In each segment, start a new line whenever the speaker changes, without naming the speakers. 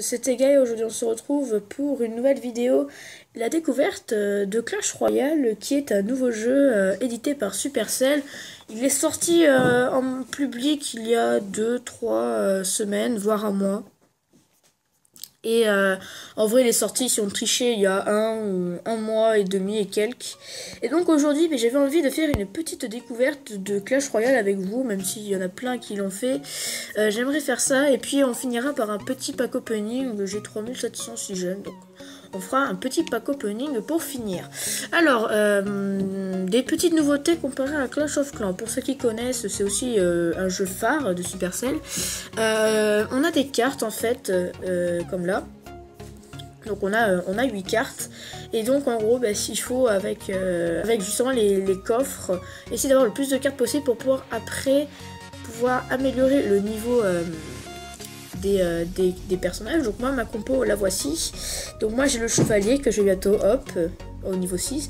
c'était Gaël et aujourd'hui on se retrouve pour une nouvelle vidéo, la découverte de Clash Royale qui est un nouveau jeu édité par Supercell. Il est sorti en public il y a 2-3 semaines, voire un mois. Et en vrai, il est sorti, si on trichait, il y a un mois et demi et quelques. Et donc aujourd'hui, j'avais envie de faire une petite découverte de Clash Royale avec vous, même s'il y en a plein qui l'ont fait. J'aimerais faire ça, et puis on finira par un petit pack opening. J'ai 3706 jeunes, donc on fera un petit pack opening pour finir. Alors, des petites nouveautés comparées à Clash of Clans. Pour ceux qui connaissent, c'est aussi un jeu phare de Supercell. On a des cartes en fait, comme là. Donc on a 8 cartes. Et donc en gros, s'il faut avec justement les coffres, essayer d'avoir le plus de cartes possible pour pouvoir après améliorer le niveau des personnages. Donc moi ma compo la voici. Donc moi j'ai le chevalier que je vais bientôt au niveau 6.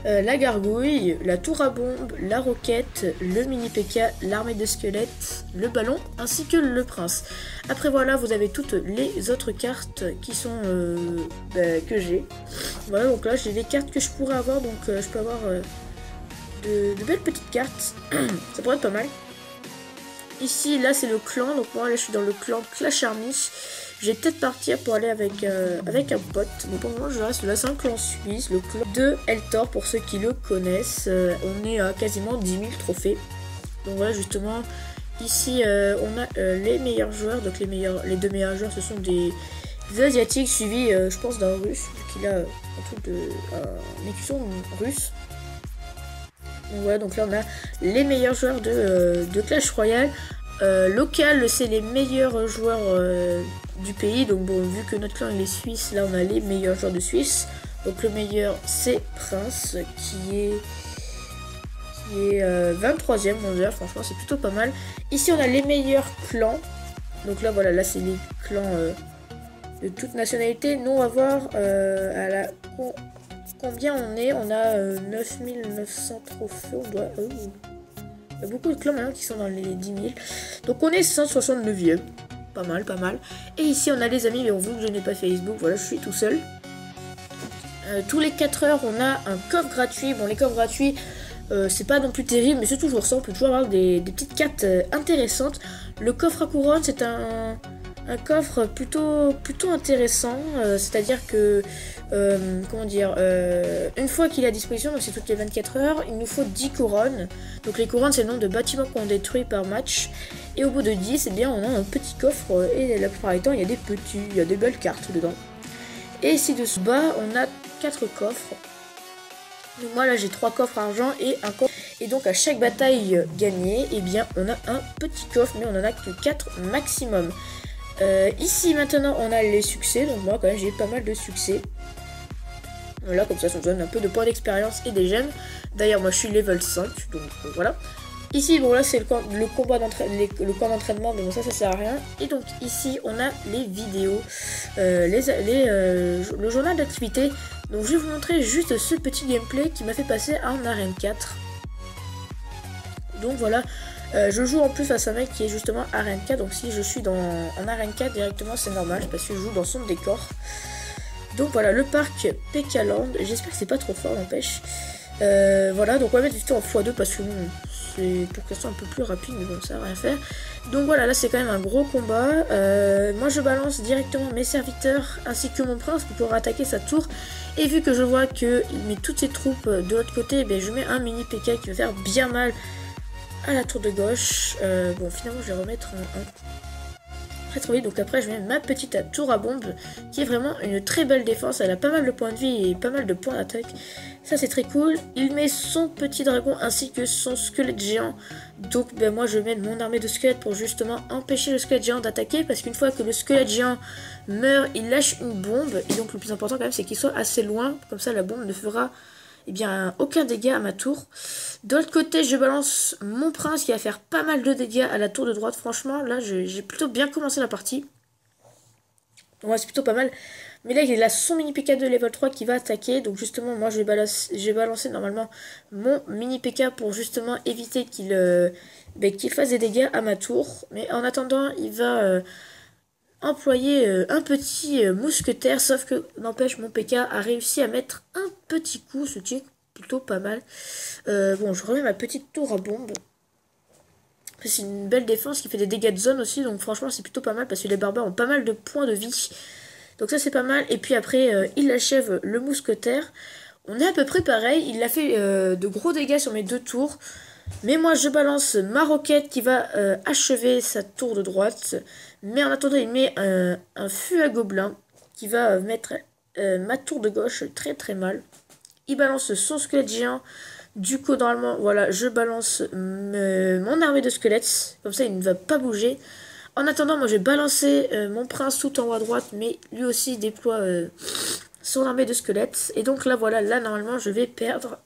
La gargouille, la tour à bombe, la roquette, le mini P.K., l'armée de squelettes, le ballon ainsi que le prince. Après voilà, vous avez toutes les autres cartes qui sont que j'ai. Voilà, donc là j'ai des cartes que je pourrais avoir, donc je peux avoir de belles petites cartes. Ça pourrait être pas mal. Ici, là c'est le clan, donc moi là je suis dans le clan Clash Army. Je vais peut-être partir pour aller avec un pote. Mais pour le moment, je reste là. C'est un clan suisse, le clan de Eltor, pour ceux qui le connaissent. On est à quasiment 10 000 trophées. Donc voilà, justement, ici, on a les meilleurs joueurs. Donc les deux meilleurs joueurs, ce sont des Asiatiques, suivis, je pense, d'un Russe, vu qu'il a un truc un écusson russe. Donc voilà, donc là, on a les meilleurs joueurs de Clash Royale. Local, c'est les meilleurs joueurs du pays. Donc bon, vu que notre clan il est suisse, là on a les meilleurs joueurs de Suisse. Donc le meilleur c'est Prince qui est 23e mondial. Franchement c'est plutôt pas mal. Ici on a les meilleurs clans. Donc là voilà, là c'est les clans de toute nationalité. Nous on va voir combien on est. On a 9900 trophées. On doit... Il y a beaucoup de clans maintenant qui sont dans les 10 000. Donc on est 169e. Pas mal, pas mal. Et ici on a les amis, mais vu que je n'ai pas Facebook, voilà, je suis tout seul. Tous les 4 heures, on a un coffre gratuit. Bon, les coffres gratuits, c'est pas non plus terrible, mais c'est toujours ça. On peut toujours avoir des petites cartes intéressantes. Le coffre à couronne, c'est un coffre plutôt intéressant. C'est-à-dire que, comment dire, une fois qu'il est à disposition, donc c'est toutes les 24 heures, il nous faut 10 couronnes. Donc les couronnes, c'est le nombre de bâtiments qu'on détruit par match. Et au bout de 10, eh bien, on a un petit coffre. Et la plupart du temps, il y a des belles cartes dedans. Et ici dessous bas, on a 4 coffres. Donc moi là, j'ai 3 coffres argent et un coffre. Et donc à chaque bataille gagnée, eh bien, on a un petit coffre, mais on en a que 4 maximum. Ici maintenant, on a les succès. Donc moi, quand même, j'ai pas mal de succès. Voilà, comme ça nous donne un peu de points d'expérience et des gemmes. D'ailleurs, moi je suis level 5, donc voilà. Ici, bon là c'est le camp d'entraînement, mais bon ça sert à rien. Et donc ici, on a les vidéos, le journal d'activité. Donc je vais vous montrer juste ce petit gameplay qui m'a fait passer en arène 4. Donc voilà, je joue en plus face à un mec qui est justement arène 4. Donc si je suis en arène 4 directement, c'est normal parce que je joue dans son décor. Donc voilà, le parc P.K. Land. J'espère que c'est pas trop fort, n'empêche. Voilà, donc on va mettre vite en x2 parce que bon, c'est pour que ce soit un peu plus rapide, mais bon, ça va rien faire. Donc voilà, là c'est quand même un gros combat. Moi je balance directement mes serviteurs ainsi que mon prince pour pouvoir attaquer sa tour. Et vu que je vois qu'il met toutes ses troupes de l'autre côté, je mets un mini P.K. qui va faire bien mal à la tour de gauche. Bon, finalement je vais remettre un très vite. Donc après je mets ma petite tour à bombe qui est vraiment une très belle défense. Elle a pas mal de points de vie et pas mal de points d'attaque. Ça c'est très cool. Il met son petit dragon ainsi que son squelette géant. Donc moi je mets mon armée de squelettes pour justement empêcher le squelette géant d'attaquer. Parce qu'une fois que le squelette géant meurt, il lâche une bombe. Et donc le plus important quand même c'est qu'il soit assez loin. Comme ça la bombe ne fera aucun dégât à ma tour. De l'autre côté, je balance mon prince qui va faire pas mal de dégâts à la tour de droite. Franchement, là, j'ai plutôt bien commencé la partie. Ouais, c'est plutôt pas mal. Mais là, il a son mini P.K. de level 3 qui va attaquer. Donc justement, moi, je vais balancer normalement mon mini P.K. pour justement éviter qu'il fasse des dégâts à ma tour. Mais en attendant, il va employer un petit mousquetaire, sauf que n'empêche mon PK a réussi à mettre un petit coup, ce qui est plutôt pas mal. Bon, je remets ma petite tour à bombe. C'est une belle défense qui fait des dégâts de zone aussi, donc franchement c'est plutôt pas mal parce que les barbares ont pas mal de points de vie. Donc ça c'est pas mal. Et puis après il achève le mousquetaire. On est à peu près pareil, il a fait de gros dégâts sur mes 2 tours. Mais moi je balance ma roquette qui va achever sa tour de droite. Mais en attendant il met un feu à gobelin qui va mettre ma tour de gauche très très mal. Il balance son squelette géant. Du coup, normalement, voilà, je balance mon armée de squelettes. Comme ça, il ne va pas bouger. En attendant, moi, j'ai balancé mon prince tout en haut à droite. Mais lui aussi déploie son armée de squelettes. Et donc là, voilà, là, normalement, je vais perdre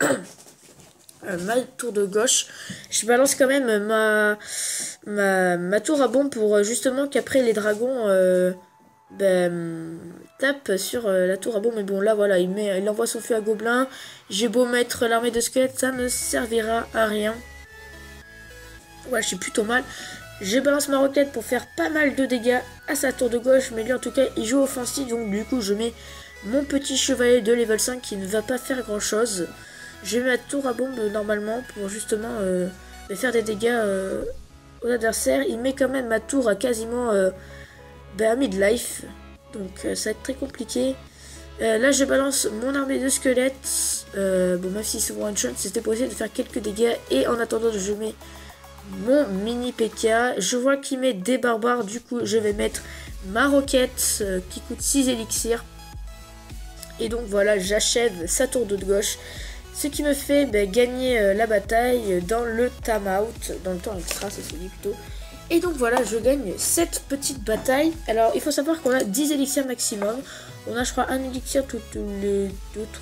ma tour de gauche. Je balance quand même ma tour à bombe pour justement qu'après les dragons tape sur la tour à bombe. Mais bon là voilà il envoie son feu à gobelin. J'ai beau mettre l'armée de squelettes, ça ne servira à rien. Ouais, je suis plutôt mal. Je balance ma roquette pour faire pas mal de dégâts à sa tour de gauche. Mais lui en tout cas il joue offensif. Donc du coup je mets mon petit chevalier de level 5 qui ne va pas faire grand chose. Je mets ma tour à bombe normalement pour justement faire des dégâts aux adversaires. Il met quand même ma tour à quasiment à midlife. Donc ça va être très compliqué. Là je balance mon armée de squelettes. Bon même si c'est one shot, c'était possible de faire quelques dégâts. Et en attendant je mets mon mini PK. Je vois qu'il met des barbares. Du coup je vais mettre ma roquette qui coûte 6 élixirs. Et donc voilà, j'achève sa tour de gauche. Ce qui me fait gagner la bataille dans le time out. Dans le temps extra, c'est celui plutôt. Et donc voilà, je gagne cette petite bataille. Alors il faut savoir qu'on a 10 élixirs maximum. On a je crois un élixir toutes les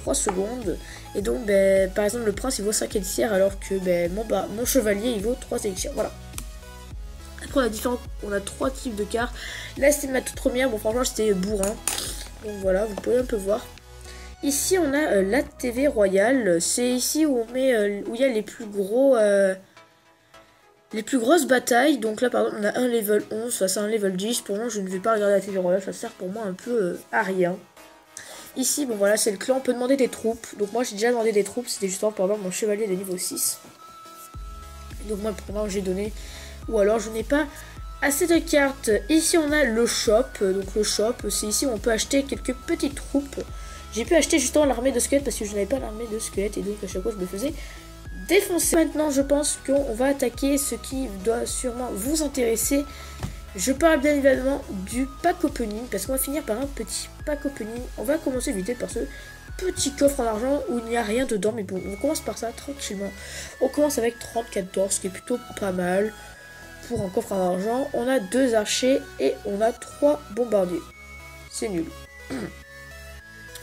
2-3 secondes. Et donc par exemple le prince il vaut 5 élixirs alors que mon chevalier il vaut 3 élixirs. Voilà. Après on a 3 types de cartes. Là c'était ma toute première, bon franchement c'était bourrin. Donc voilà, vous pouvez un peu voir. Ici on a la TV royale. C'est ici où on met où il y a les plus gros... les plus grosses batailles. Donc là par exemple on a un level 11 face à un level 10. Pour moi je ne vais pas regarder la TV royale, ça sert pour moi un peu à rien. Ici bon voilà c'est le clan, on peut demander des troupes. Donc moi j'ai déjà demandé des troupes, c'était justement pendant mon chevalier de niveau 6. Donc moi pour moi j'ai donné. Ou alors je n'ai pas assez de cartes. Ici on a le shop. Donc le shop c'est ici où on peut acheter quelques petites troupes. J'ai pu acheter justement l'armée de squelettes parce que je n'avais pas l'armée de squelettes. Et donc à chaque fois je me faisais défoncer. Maintenant je pense qu'on va attaquer ce qui doit sûrement vous intéresser. Je parle bien évidemment du pack opening parce qu'on va finir par un petit pack opening. On va commencer vite par ce petit coffre en argent où il n'y a rien dedans. Mais bon, on commence par ça tranquillement. On commence avec 34 d'or, ce qui est plutôt pas mal pour un coffre en argent. On a 2 archers et on a 3 bombardiers. C'est nul.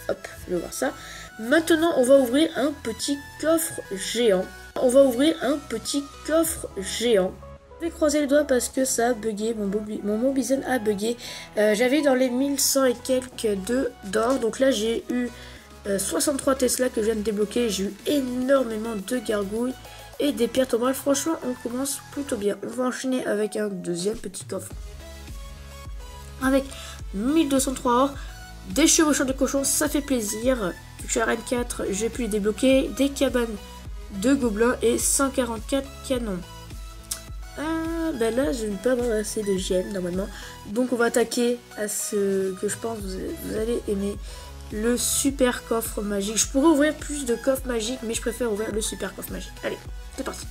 Hop, je vais voir ça. Maintenant, on va ouvrir un petit coffre géant. On va ouvrir un petit coffre géant. Je vais croiser les doigts parce que ça a bugué. Mon Mobizen a bugué. J'avais dans les 1100 et quelques d'or. Donc là, j'ai eu 63 Tesla que je viens de débloquer. J'ai eu énormément de gargouilles et des pierres tombales. Franchement, on commence plutôt bien. On va enchaîner avec un deuxième petit coffre. Avec 1203 or. Des chevaucheurs de cochons, ça fait plaisir. Vu que je suis à Reine 4, j'ai pu les débloquer. Des cabanes de gobelins et 144 canons. Là, je ne vais pas avoir assez de gemmes normalement. Donc, on va attaquer à ce que je pense vous allez aimer. Le super coffre magique. Je pourrais ouvrir plus de coffres magiques, mais je préfère ouvrir le super coffre magique. Allez, c'est parti.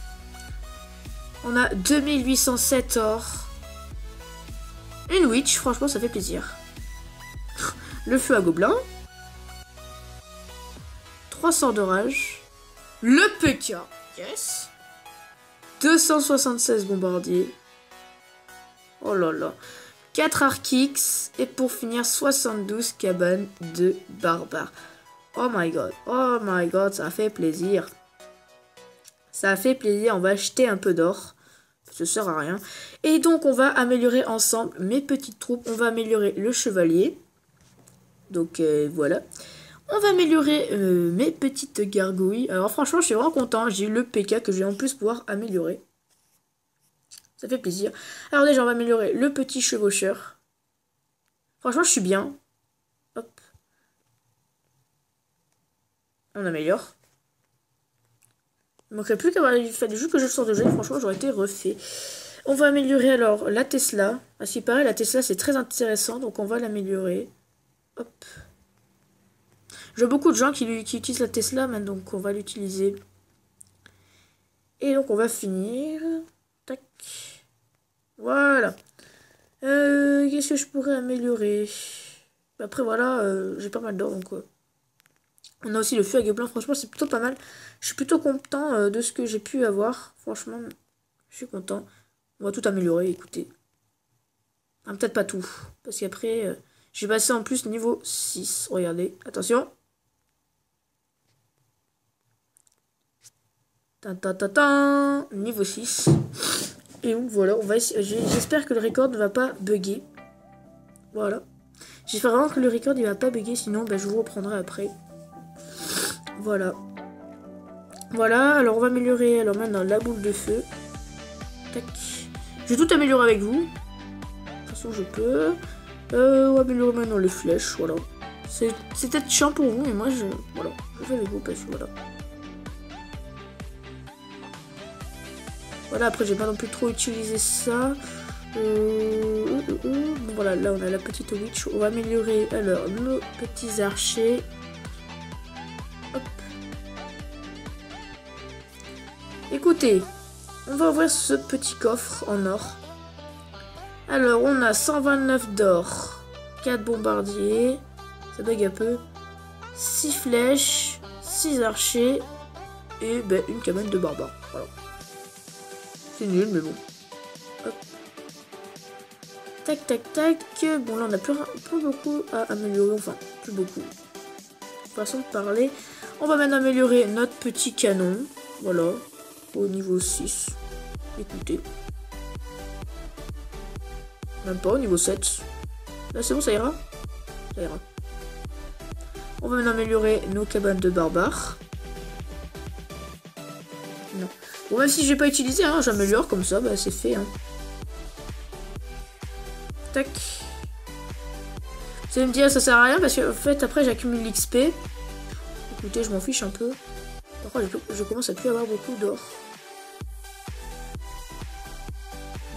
On a 2807 or. Une witch, franchement, ça fait plaisir. Le feu à gobelin. 300 d'orage. Le PK. Yes. 276 bombardiers. Oh là là. 4 Arkix. Et pour finir, 72 cabanes de barbares. Oh my god. Oh my god, ça fait plaisir. Ça fait plaisir. On va acheter un peu d'or. Ça sert à rien. Et donc, on va améliorer ensemble mes petites troupes. On va améliorer le chevalier. Donc voilà. On va améliorer mes petites gargouilles. Alors franchement je suis vraiment content. J'ai eu le PK que je vais en plus pouvoir améliorer. Ça fait plaisir. Alors déjà on va améliorer le petit chevaucheur. Franchement, je suis bien. Hop. On améliore. Il manquerait plus qu'avoir fallu juste que je sorte de jeu. Franchement, j'aurais été refait. On va améliorer alors la Tesla. À ce qui paraît, la Tesla, c'est très intéressant. Donc, on va l'améliorer. Hop. Je vois beaucoup de gens qui utilisent la Tesla, mais donc on va l'utiliser. Et donc, on va finir. Tac. Voilà. Qu'est-ce que je pourrais améliorer? Après, voilà, j'ai pas mal d'or, donc... On a aussi le feu à gueule. Franchement, c'est plutôt pas mal. Je suis plutôt content de ce que j'ai pu avoir. Franchement, je suis content. On va tout améliorer, écoutez. Ah, peut-être pas tout. Parce qu'après, j'ai passé en plus niveau 6. Regardez, attention. Niveau 6. Et donc voilà, on va essayer. J'espère que le record ne va pas bugger. Voilà. J'espère vraiment que le record ne va pas bugger. Sinon, je vous reprendrai après. Voilà. Voilà, alors on va améliorer alors maintenant la boule de feu. Tac. Je vais tout améliorer avec vous. De toute façon, je peux. On va améliorer maintenant les flèches, voilà. C'est peut-être chiant pour vous, mais moi, voilà, je fais avec vous parce que voilà. Voilà, après, j'ai pas non plus trop utilisé ça. Bon, voilà, là, on a la petite witch. On va améliorer alors nos petits archers. Hop. Écoutez, on va ouvrir ce petit coffre en or. Alors, on a 129 d'or, 4 bombardiers, ça bug un peu, 6 flèches, 6 archers et une cabane de barbares. Voilà. C'est nul, mais bon. Hop. Tac, tac, tac. Bon, là, on a plus beaucoup à améliorer, enfin, plus beaucoup. Façon de parler. On va maintenant améliorer notre petit canon. Voilà. Au niveau 6. Écoutez. Même pas au niveau 7. Là c'est bon, ça ira. Ça ira. On va maintenant améliorer nos cabanes de barbares. Non. Bon, même si j'ai pas utilisé, hein, j'améliore comme ça, c'est fait. Hein. Tac. Vous allez me dire, ça sert à rien parce que en fait après j'accumule l'XP. Écoutez, je m'en fiche un peu. Par contre, je commence à plus avoir beaucoup d'or.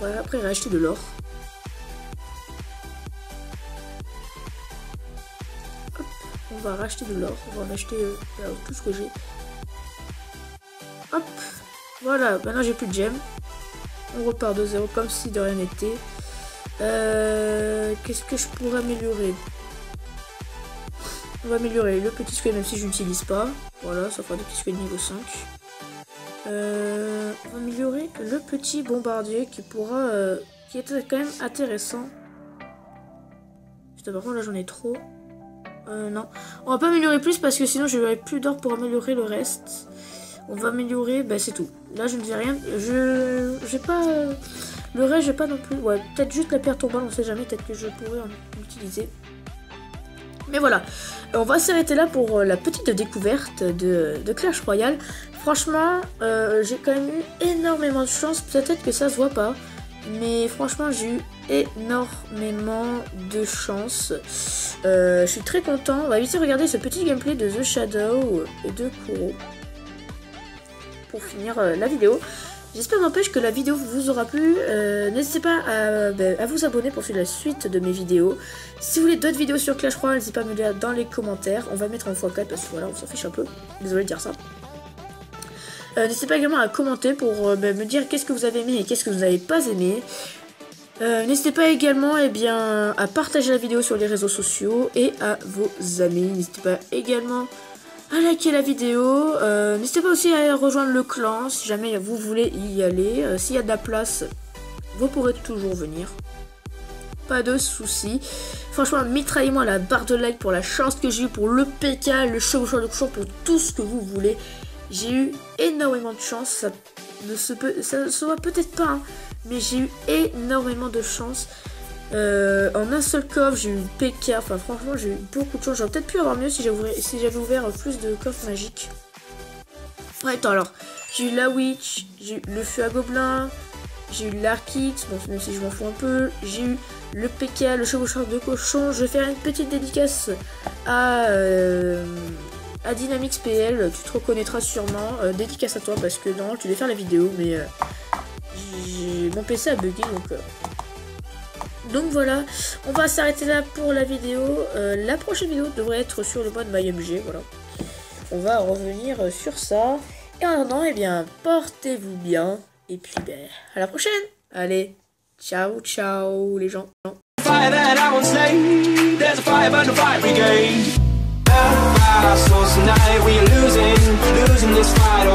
Voilà, après racheter de l'or. Hop, on va racheter de l'or. On va racheter tout ce que j'ai. Hop, voilà, maintenant j'ai plus de gemmes. On repart de zéro comme si de rien n'était. Qu'est-ce que je pourrais améliorer? On va améliorer le petit squelette même si je n'utilise pas. Voilà, ça fera des petits squelettes niveau 5. On va améliorer le petit bombardier qui pourra... qui est quand même intéressant. Par contre là j'en ai trop. Non. On va pas améliorer plus parce que sinon je n'aurai plus d'or pour améliorer le reste. On va améliorer... c'est tout. Là je ne dis rien. J'ai pas... le reste j'ai pas non plus... Ouais, peut-être juste la pierre tombale, on sait jamais. Peut-être que je pourrais en utiliser. Mais voilà, on va s'arrêter là pour la petite découverte de Clash Royale. Franchement, j'ai quand même eu énormément de chance. Peut-être que ça se voit pas, mais franchement, j'ai eu énormément de chance. Je suis très content. On va vite regarder ce petit gameplay de The Shadow et de Kuro pour finir la vidéo. J'espère n'empêche que la vidéo vous aura plu. N'hésitez pas à vous abonner pour suivre la suite de mes vidéos. Si vous voulez d'autres vidéos sur Clash Royale, n'hésitez pas à me le dire dans les commentaires. On va mettre en x4 parce que voilà, on s'en fiche un peu. Désolé de dire ça. N'hésitez pas également à commenter pour me dire qu'est-ce que vous avez aimé et qu'est-ce que vous n'avez pas aimé. N'hésitez pas également à partager la vidéo sur les réseaux sociaux et à vos amis. N'hésitez pas également à liker la vidéo. N'hésitez pas aussi à rejoindre le clan si jamais vous voulez y aller. S'il y a de la place, vous pourrez toujours venir. Pas de soucis. Franchement, mitraillez-moi la barre de like pour la chance que j'ai eu, pour le PK, le chevaucheur de cochon, pour tout ce que vous voulez. J'ai eu énormément de chance. Ça se voit peut-être pas, hein, mais j'ai eu énormément de chance. En un seul coffre, j'ai eu PK. Enfin, franchement, j'ai eu beaucoup de chance. J'aurais peut-être pu avoir mieux si j'avais ouvert plus de coffres magiques. Ouais, attends, alors, j'ai eu la witch, j'ai eu le feu à gobelins, j'ai eu l'Arkix, bon même si je m'en fous un peu, j'ai eu le PK, le chevaucheur de cochon. Je vais faire une petite dédicace à Dynamix PL, tu te reconnaîtras sûrement, dédicace à toi parce que non, tu devais faire la vidéo mais mon PC a bugué donc voilà, on va s'arrêter là pour la vidéo. La prochaine vidéo devrait être sur le mode MyMG, voilà. On va revenir sur ça. Et en attendant, eh bien, portez-vous bien. Et puis, ben, à la prochaine. Allez, ciao, ciao les gens. Losing this fight.